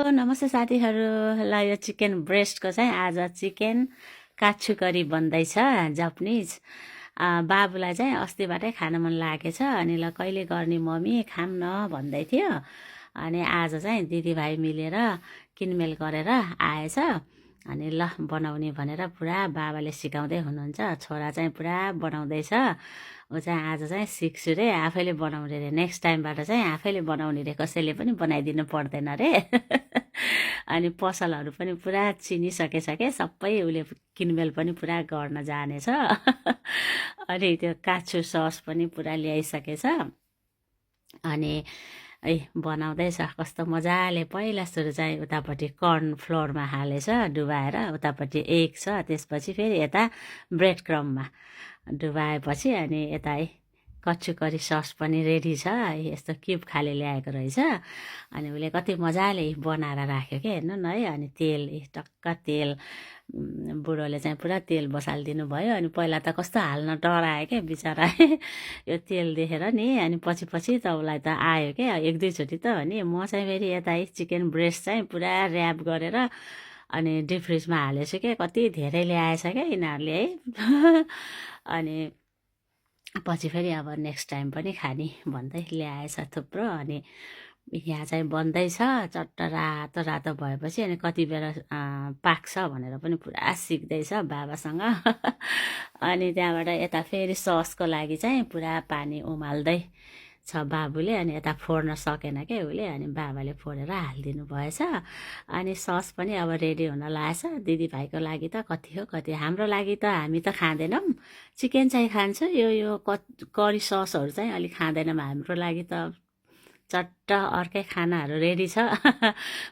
नमस्ते साथीहरू। ल यो चिकन ब्रेस्टको चाहिँ आज चिकन काच्छु करी बन्दैछ जापानिज। बाबुलाई चाहिँ अस्तिबाटै खान मन लागेछ अनि ल कहिले गर्ने मम्मी खाम न भन्दै थियो। अनि आज चाहिँ दिदीभाइ मिलेर किनमेल गरेर आएछ अनि ल बनाउने भनेर पुरा बाबाले सिकाउँदै हुनुहुन्छ। छोरा चाहिँ पुरा बनाउँदैछ। ऊ चाहिँ आज चाहिँ सिक्छु रे, आफैले बनाउने रे। नेक्स्ट टाइमबाट चाहिँ आफैले बनाउने रे, कसैले पनि बनाइदिनु पर्दैन रे। अनि पसलहरू पनि पुरा चिनिसकेछ के, सबै उसले किनमेल पनि पुरा गर्न जानेछ। अनि त्यो काच्छु सस पनि पुरा ल्याइसकेछ। अनि बनाउँदैछ कस्तो मजाले। पहिला सुरु चाहिँ उतापट्टि कर्न फ्लोरमा हालेछ डुबाएर, उतापट्टि एग छ, त्यसपछि फेरि यता ब्रेड क्रममा डुबाएपछि अनि यता कच्छु करी सस पनि रेडी छ। यस्तो क्युब खाले ल्याएको रहेछ। अनि उसले कति मजाले बनाएर राख्यो क्या, हेर्नु न है। अनि तेल टक्क तेल, बुढोले चाहिँ पुरा तेल बसालिदिनु भयो। अनि पहिला त कस्तो हाल्न डरायो क्या बिचरा यो तेल देखेर नि। अनि पछि पछि त उसलाई त आयो क्या, एक दुईचोटि त हो नि। म चाहिँ फेरि यता चिकन ब्रेस्ट चाहिँ पुरा ऱ्याप गरेर अनि डिप फ्रिजमा हालेछु क्या। कति धेरै ल्याएछ क्या यिनीहरूले है। अनि पछि फेरि अब नेक्स्ट टाइम पनि खाने भन्दै ल्याएछ थुप्रो। अनि यहाँ चाहिँ बन्दैछ चट्ट रातो रातो भएपछि। अनि कति बेला पाक्छ भनेर पनि पुरा सिक्दैछ बाबासँग। अनि त्यहाँबाट यता फेरि ससको लागि चाहिँ पुरा पानी उमाल्दै छ बाबुले। अनि यता फोड्न सकेन क्या उसले, अनि बाबाले फोडेर हालिदिनु भएछ। अनि सस पनि अब रेडी हुन लागेछ। दिदीभाइको लागि त कति हो कति, हाम्रो लागि त हामी त खाँदैनौँ, चिकन चाहिँ खान्छ। यो करी ससहरू चाहिँ अलिक खाँदैनौँ। हाम्रो लागि त चट्ट अर्कै खानाहरू रेडी छ।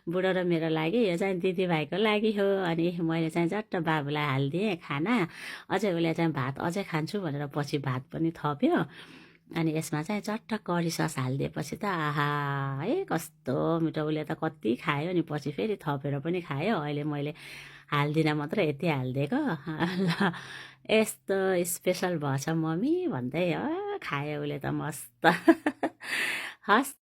बुढो र मेरो लागि, यो चाहिँ दिदीभाइको लागि हो। अनि मैले चाहिँ चट्ट बाबुलाई हालिदिएँ खाना। अझै उसले चाहिँ भात अझै खान्छु भनेर पछि भात पनि थप्यो। अनि यसमा चाहिँ चट्ट करी सस हालिदिएपछि त आहा है कस्तो मिठो। उसले त कति खायो, अनि पछि फेरि थपेर पनि खायो। अहिले मैले हाल्दिनँ मात्र यति हालिदिएको। ल यस्तो स्पेसल भएछ मम्मी भन्दै खायो उसले त मस्त। हस्।